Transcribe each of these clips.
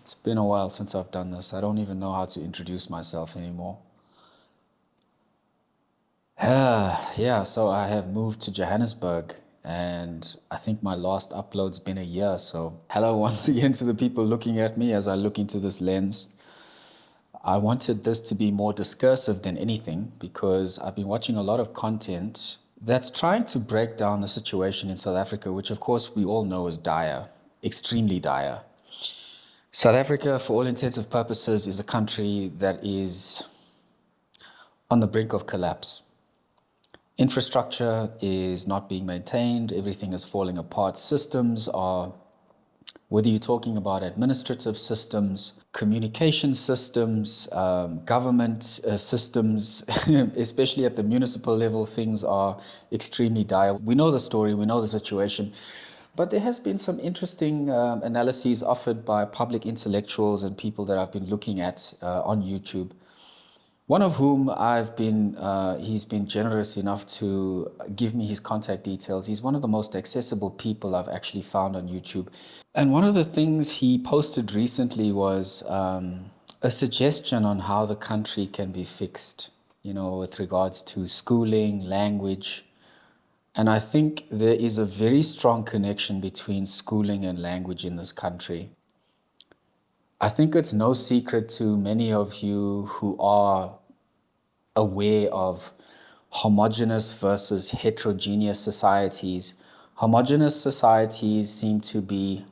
It's been a while since I've done this. I don't even know how to introduce myself anymore. Yeah, so I have moved to Johannesburg and I think my last upload's been a year. So, hello once again to the people looking at me as I look into this lens. I wanted this to be more discursive than anything because I've been watching a lot of content that's trying to break down the situation in South Africa, which of course we all know is dire, extremely dire. South Africa, for all intents and purposes, is a country that is on the brink of collapse. Infrastructure is not being maintained, everything is falling apart. Systems are, whether you're talking about administrative systems, communication systems, government systems, especially at the municipal level, things are extremely dire. We know the story, we know the situation. But there has been some interesting analyses offered by public intellectuals and people that I've been looking at on YouTube. One of whom he's been generous enough to give me his contact details. He's one of the most accessible people I've actually found on YouTube. And one of the things he posted recently was a suggestion on how the country can be fixed, with regards to schooling, language. And I think there is a very strong connection between schooling and language in this country. I think it's no secret to many of you who are aware of homogeneous versus heterogeneous societies. Homogeneous societies seem to be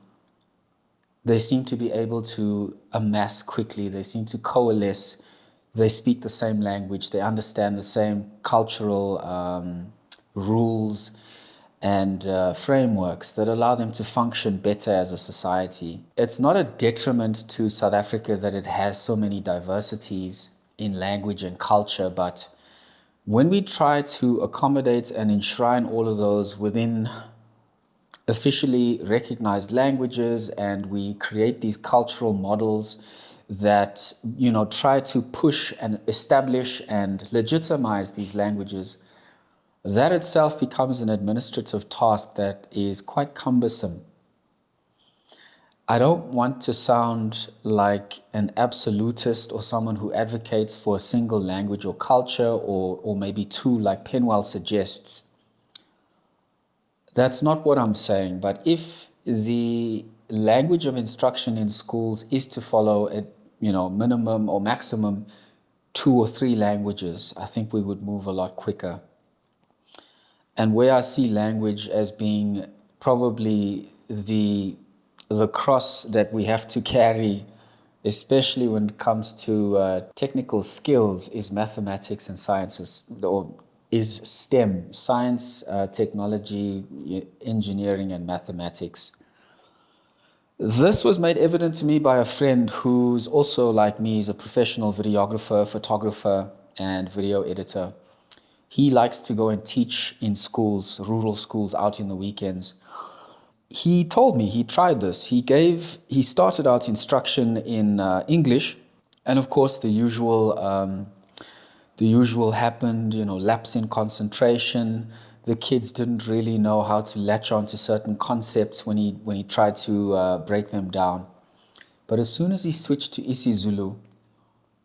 able to amass quickly. They seem to coalesce. They speak the same language. They understand the same cultural rules and frameworks that allow them to function better as a society. It's not a detriment to South Africa that it has so many diversities in language and culture, but when we try to accommodate and enshrine all of those within officially recognized languages, and we create these cultural models that try to push and establish and legitimize these languages, that itself becomes an administrative task that is quite cumbersome. I don't want to sound like an absolutist or someone who advocates for a single language or culture or maybe two, like Penwell suggests. That's not what I'm saying. But if the language of instruction in schools is to follow a minimum or maximum 2 or 3 languages, I think we would move a lot quicker. And where I see language as being probably the cross that we have to carry, especially when it comes to technical skills, is mathematics and sciences, or is STEM, science, technology, engineering, and mathematics. This was made evident to me by a friend who's also, like me, is a professional videographer, photographer, and video editor. He likes to go and teach in schools, rural schools, out in the weekends. He told me he tried this. He started out instruction in English, and of course the usual happened. Lapse in concentration. The kids didn't really know how to latch on to certain concepts when he tried to break them down. But as soon as he switched to isiZulu,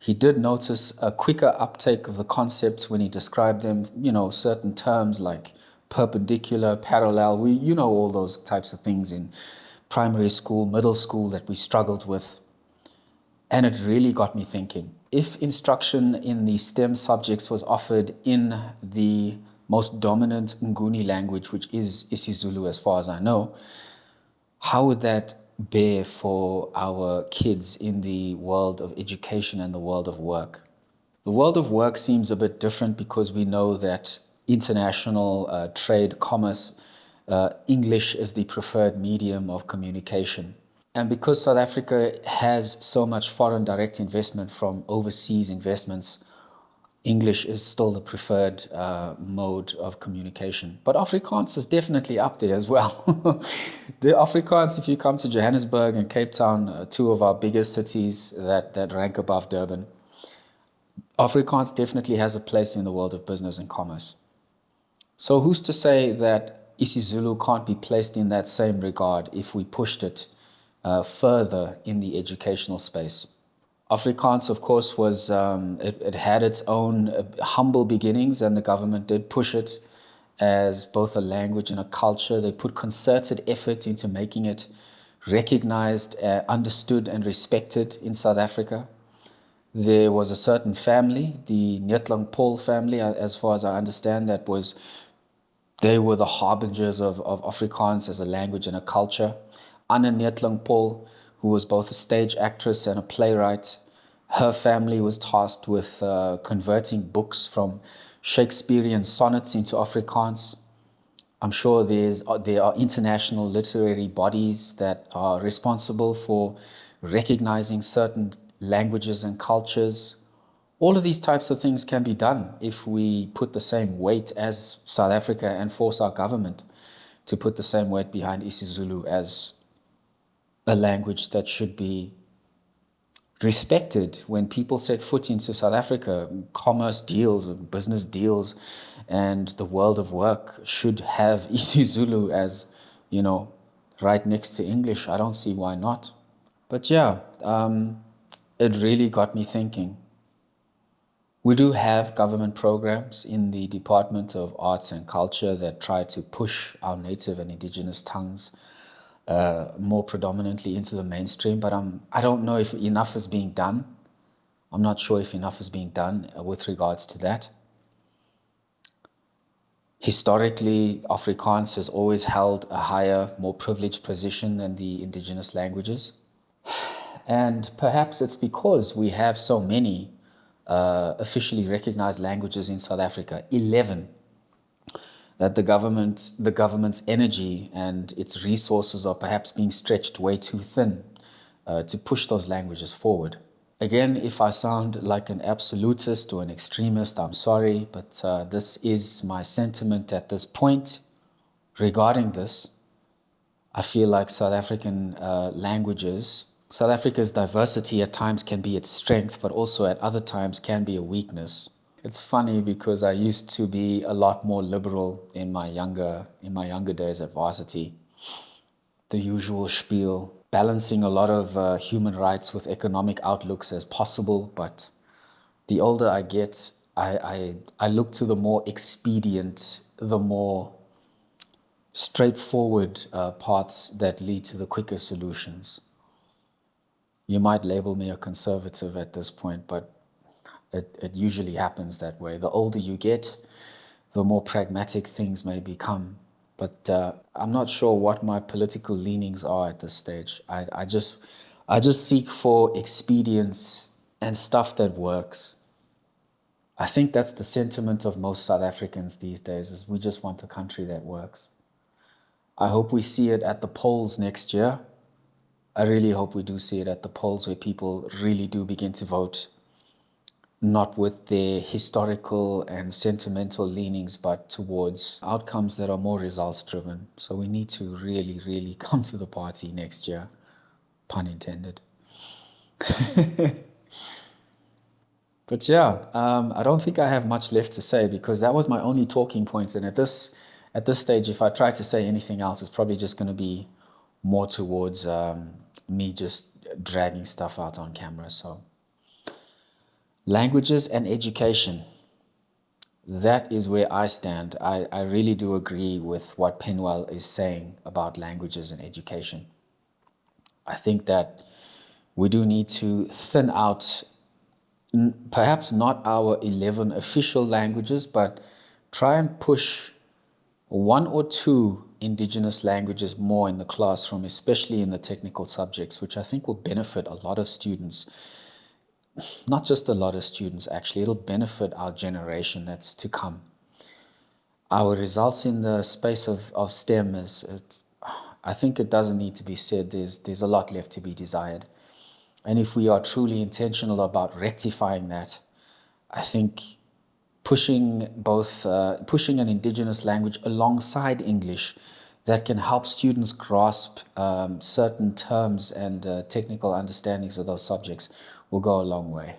he did notice a quicker uptake of the concepts when he described them, certain terms like perpendicular, parallel. All those types of things in primary school, middle school that we struggled with. And it really got me thinking. If instruction in the STEM subjects was offered in the most dominant Nguni language, which is isiZulu as far as I know, how would that bear for our kids in the world of education and the world of work? The world of work seems a bit different because we know that international trade, commerce, English is the preferred medium of communication. And because South Africa has so much foreign direct investment from overseas investments, English is still the preferred mode of communication. But Afrikaans is definitely up there as well. The Afrikaans, if you come to Johannesburg and Cape Town, 2 of our biggest cities that rank above Durban, Afrikaans definitely has a place in the world of business and commerce. So who's to say that isiZulu can't be placed in that same regard if we pushed it further in the educational space. Afrikaans, of course, it had its own humble beginnings, and the government did push it as both a language and a culture. They put concerted effort into making it recognized, understood, and respected in South Africa. There was a certain family, the Netlung Paul family, as far as I understand, they were the harbingers of Afrikaans as a language and a culture. Anna Netlung Paul, who was both a stage actress and a playwright, her family was tasked with converting books from Shakespearean sonnets into Afrikaans. I'm sure there are international literary bodies that are responsible for recognizing certain languages and cultures. All of these types of things can be done if we put the same weight as South Africa and force our government to put the same weight behind isiZulu as a language that should be respected. When people set foot into South Africa, commerce deals and business deals and the world of work should have isiZulu as, right next to English. I don't see why not. But yeah, it really got me thinking. We do have government programs in the Department of Arts and Culture that try to push our native and indigenous tongues more predominantly into the mainstream, but I don't know if enough is being done. I'm not sure if enough is being done with regards to that. Historically, Afrikaans has always held a higher, more privileged position than the indigenous languages. And perhaps it's because we have so many officially recognized languages in South Africa, 11, that the government's energy and its resources are perhaps being stretched way too thin to push those languages forward. Again, if I sound like an absolutist or an extremist, I'm sorry, but this is my sentiment at this point regarding this. I feel like South African languages, South Africa's diversity at times can be its strength, but also at other times can be a weakness. It's funny because I used to be a lot more liberal in my younger days at varsity. The usual spiel, balancing a lot of human rights with economic outlooks as possible, but the older I get, I look to the more expedient, the more straightforward paths that lead to the quicker solutions. You might label me a conservative at this point, but it usually happens that way. The older you get, the more pragmatic things may become. But I'm not sure what my political leanings are at this stage. I just seek for expedience and stuff that works. I think that's the sentiment of most South Africans these days, is we just want a country that works. I hope we see it at the polls next year. I really hope we do see it at the polls where people really do begin to vote, not with their historical and sentimental leanings, but towards outcomes that are more results driven. So we need to really, really come to the party next year, pun intended. But yeah, I don't think I have much left to say because that was my only talking point. And at this stage, if I try to say anything else, it's probably just going to be more towards me just dragging stuff out on camera. So languages and education, that is where I stand. I really do agree with what Penwell is saying about languages and education. I think that we do need to thin out perhaps not our 11 official languages, but try and push one or two indigenous languages more in the classroom, especially in the technical subjects, which I think will benefit a lot of students. Not just a lot of students, actually. It'll benefit our generation that's to come. Our results in the space of STEM I think it doesn't need to be said. There's a lot left to be desired. And if we are truly intentional about rectifying that, I think pushing an indigenous language alongside English that can help students grasp certain terms and technical understandings of those subjects will go a long way.